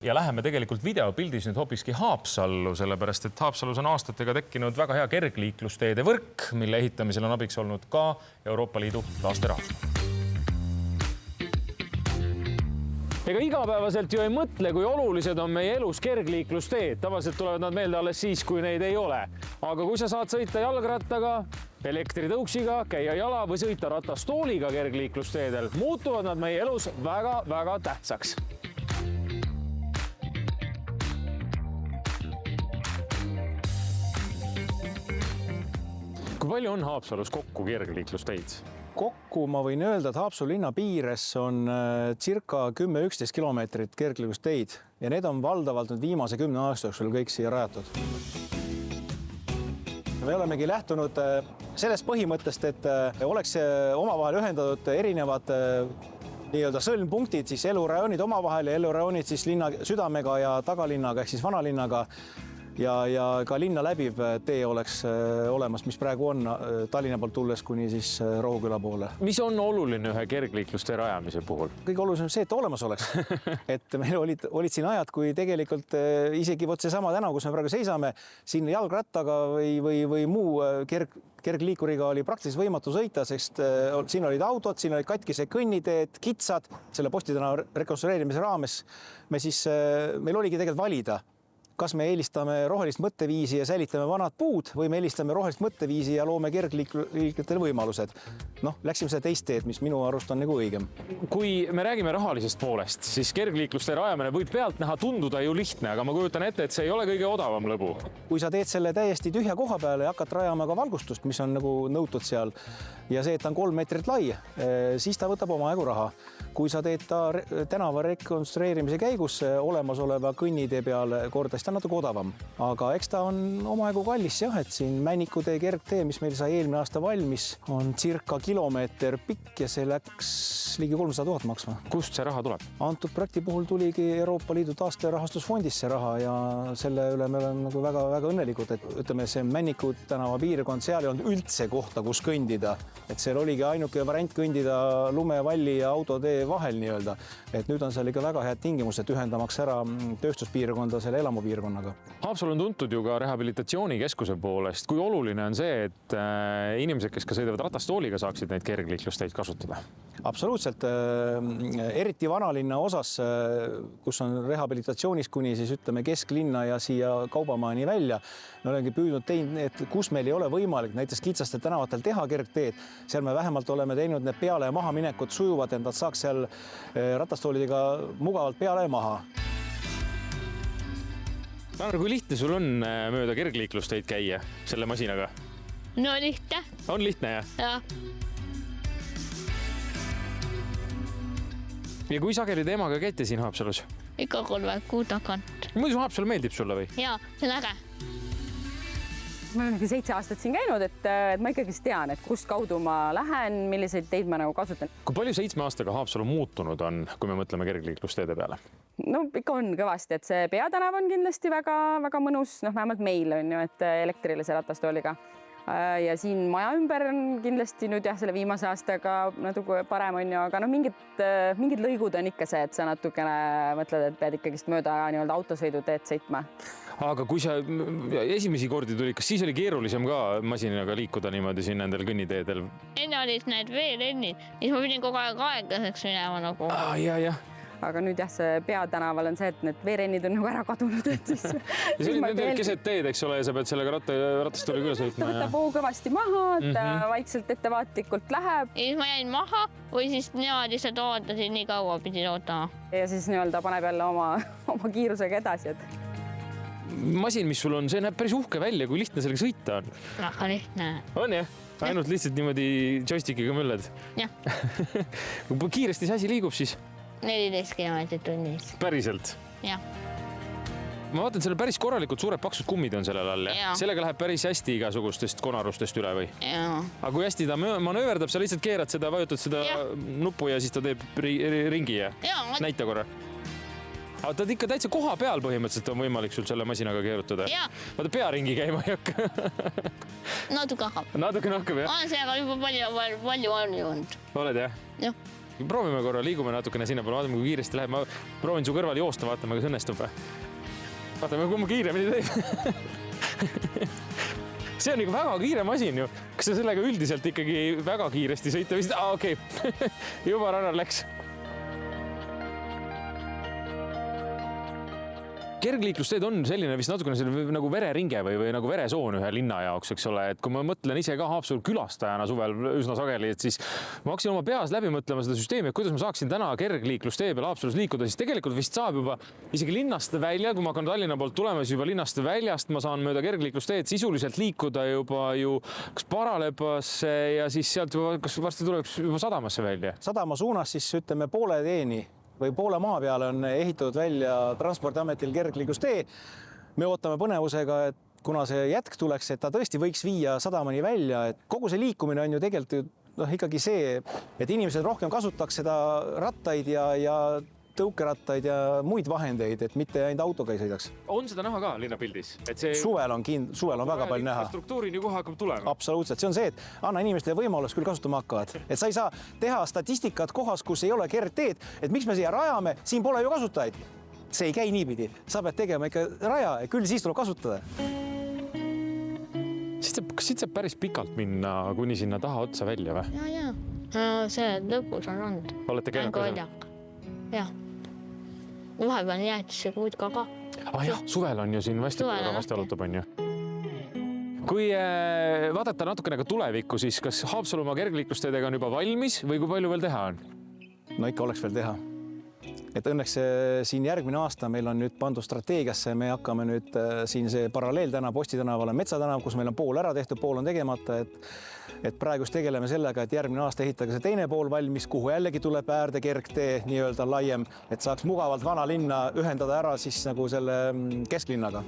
Ja läheme tegelikult videopildis nüüd hoopiski Haapsallu, sellepärast et Haapsallus on aastatega tekkinud väga hea kergliiklusteede võrk, mille ehitamisel on abiks olnud ka Euroopa Liidu taasterahastu. Ega igapäevaselt ju ei mõtle, kui olulised on meie elus kergliiklusteed. Tavaliselt tulevad nad meelde alles siis, kui neid ei ole. Aga kui sa saad sõita jalgrattaga, elektritõuksiga, käia jala või sõita ratastooliga kergliiklusteedel, muutuvad nad meie elus väga-väga tähtsaks. Kui palju on Haapsalus kokku kergliiklusteid? Kokku ma võin öelda, et Haapsalu linna piires on circa 10-11 kilomeetrit kergliiklusteid ja need on valdavalt nüüd viimase 10 aasta jooksul kõik siia rajatud. Me olemegi lähtunud sellest põhimõttest, et oleks omavahel ühendatud erinevad nii-öelda sõlmpunktid, siis elurajoonid omavahel ja elurajoonid siis linna südamega ja tagalinnaga ehk siis vanalinnaga. Ja ka linna läbiv tee oleks olemas, mis praegu on Tallinna poolt tulles kuni siis Rohuküla poole. Mis on oluline ühe kergliiklustee rajamise puhul? Kõige olulisem see, et olemas oleks. Et meil olid siin ajad, kui tegelikult isegi seesama tänav, kus me praegu seisame, siin jalgrattaga või muu kergliikuriga oli praktiliselt võimatu sõita, sest siin olid autod, siin olid katkised kõnniteed, kitsad. Selle postitänava rekonstrueerimise raames meil oligi tegelikult valida. Kas me eelistame rohelist mõtteviisi ja säilitame vanad puud või me eelistame rohelist mõtteviisi ja loome kergliikletele võimalused. Läksime seda teist teed, mis minu arust on nagu õigem. Kui me räägime rahalisest poolest, siis kergliikluste rajamine võib pealt näha tunduda ju lihtne, aga ma kujutan ette, et see ei ole kõige odavam lõbu. Kui sa teed selle täiesti tühja koha peale ja hakkad rajama ka valgustust, mis on nagu nõutud seal ja see, et ta on 3 meetrit lai, siis ta võtab omajagu raha. Kui sa teed ta tänava rekonstrueerimise käigus olemasoleva kõnnitee peale kordades, ta on natuke odavam. Aga eks ta on omajagu kallis jah, et siin Männikutee kergtee, mis meil sai eelmine aasta valmis, on circa kilomeeter pikk ja see läks ligi 300 000 maksma. Kust see raha tuleb? Antud projekti puhul tuligi Euroopa Liidu taasterahastusfondist see raha ja selle üle me oleme nagu väga õnnelikud, et ütleme, see Männiku tänava piirkond, seal ei olnud üldse kohta, kus kõndida. Et seal oligi ainuke variant kõndida lumevalli ja autotee vahel nii-öelda. Et nüüd on seal ikka väga head tingimused ühendamaks ära tööstuspiirkonda selle elamupiirkonnaga. Haapsalu on tuntud ju ka rehabilitatsioonikeskuse poolest. Kui oluline on see, et inimesed, kes ka sõidavad ratastooliga, saaksid neid kergliiklusteid kasutada? Absoluutselt. Eriti vanalinna osas, kus on rehabilitatsioonis kuni siis ütleme kesklinna ja siia Kaubamaani välja, me olengi püüdnud teinud, et kus meil ei ole võimalik näiteks kitsastel tänavatel teha kergteed, seal me vähemalt oleme teinud need peale ja maha minekud sujuvad, et nad saaks seal ratastoolidega mugavalt peale ja maha. Kui lihtne sul on mööda kergliiklusteid käia selle masinaga? No lihtne. On lihtne, jah? Jah. Ja kui sageli te emaga käite siin Haapsalus? Ikka 3 kuu tagant. Muidu Haapsalu meeldib sulle või? Jaa, see on äge. Ma olen 7 aastat siin käinud, et ma ikkagi tean, et kust kaudu ma lähen, milliseid teid ma nagu kasutan. Kui palju 7 aastaga Haapsalu muutunud on, kui me mõtleme kergliiklusteede peale? No ikka on kõvasti, et see peatänav on kindlasti väga mõnus, vähemalt meil on ju, et elektrilise ratastooliga. Ja siin maja ümber on kindlasti nüüd jah, selle viimase aastaga natuke parem on ju, aga mingid lõigud on ikka see, et sa natukene mõtled, et pead ikkagist mööda nii-öelda autosõiduteed sõitma. Aga kui sa esimesi kordi tuli, kas siis oli keerulisem ka masinaga liikuda niimoodi siin nendel kõnniteedel? Enne olid need veerennid, siis ma pidin kogu aeg aeglaseks minema nagu. Jah. Aga nüüd jah, see peatänaval on see, et need veerennid on nagu ära kadunud. Et siis, ja see oli nendel keset teed, eks ole, ja sa pead sellega ratastooli küla sõitma. Võtab hoo kõvasti maha, et vaikselt ettevaatlikult läheb. Ja siis ma jäin maha või siis nemad lihtsalt ootasid, nii kaua pidin ootama. Ja siis nii-öelda paneb jälle oma kiirusega edasi. Masin, mis sul on, see näeb päris uhke välja, kui lihtne sellega sõita on. Väga lihtne. On jah? Ainult lihtsalt niimoodi joystickiga mölled? Jah. Kui kiiresti see asi liigub siis? 14 kilomeetrit tunnis. Päriselt? Jah. Ma vaatan, selle päris korralikult suured paksud kummid on sellel all. Ja. Sellega läheb päris hästi igasugustest konarustest üle või? Jaa. Aga kui hästi ta manööverdab, sa lihtsalt keerad seda, vajutad seda nuppu ja siis ta teeb ringi ja näita korra. Aga ta ikka täitsa koha peal põhimõtteliselt on võimalik sul selle masinaga keerutada. Jaa. Vaata pearingi käima ei hakka. Natuke hakkab. Natukene hakkab, jah? Olen sellega juba palju olnud. Oled, jah? Jah. proovime korra, liigume natukene sinna poole, vaatame, kui kiiresti läheb. Ma proovin su kõrval joosta, vaatame, kas õnnestub. Vaatame, kui ma kiiremini teeb. See on ikka väga kiire masin ju. Kas sa sellega üldiselt ikkagi väga kiiresti sõita vist? Okei. Juba radar läks. Kergliiklusteed on selline vist natukene selline nagu vereringe või nagu veresoon ühe linna jaoks, eks ole. Et kui ma mõtlen ise ka Haapsalu külastajana suvel üsna sageli, et siis ma hakkasin oma peas läbi mõtlema seda süsteemi, et kuidas ma saaksin täna kergliiklustee peal Haapsalus liikuda, siis tegelikult vist saab juba isegi linnast välja, kui ma hakkan Tallinna poolt tulema, siis juba linnast väljast ma saan mööda kergliiklusteed sisuliselt liikuda juba ju kas Paralepasse ja siis sealt juba, kas varsti tuleb juba sadamasse välja? Sadama suunas siis ütleme poole teeni või poole maa peale on ehitatud välja Transpordiametil kergliiklustee. Me ootame põnevusega, et kuna see jätk tuleks, et ta tõesti võiks viia sadamani välja, et kogu see liikumine on ju tegelikult ikkagi see, et inimesed rohkem kasutaks seda rattaid ja tõukerattaid ja muid vahendeid, et mitte ainult autoga ei sõidaks. On seda näha ka linnapildis? Et see suvel on väga palju näha. Struktuurini kohe hakkab tulema. Absoluutselt. See on see, et anna inimestele võimalus küll kasutama hakkavad. Et sa ei saa teha statistikat kohas, kus ei ole kergteed, et miks me siia rajame, siin pole ju kasutajaid. See ei käi niipidi. Sa pead tegema ikka raja ja küll siis tuleb kasutada. Kas siit saab päris pikalt minna kuni sinna taha otsa välja või? Ja. See lõpus on olnud. Olete käinud ka seal? Jah. Vahepeal jäetis see kuud ka. Jah, suvel on ju siin vastu alutab, on ju. Kui vaadata natukene ka tulevikku, siis kas Haapsalumaa kergliiklusteedega on juba valmis või kui palju veel teha on? No ikka oleks veel teha. Et õnneks siin järgmine aasta meil on nüüd pandud strateegiasse, me hakkame nüüd siin see paralleeltänav, Posti tänaval on Metsatanav, kus meil on pool ära tehtud, pool on tegemata, et praegust tegeleme sellega, et järgmine aasta ehitage see teine pool valmis, kuhu jällegi tuleb äärde kergtee nii-öelda laiem, et saaks mugavalt vana linna ühendada ära siis nagu selle kesklinnaga.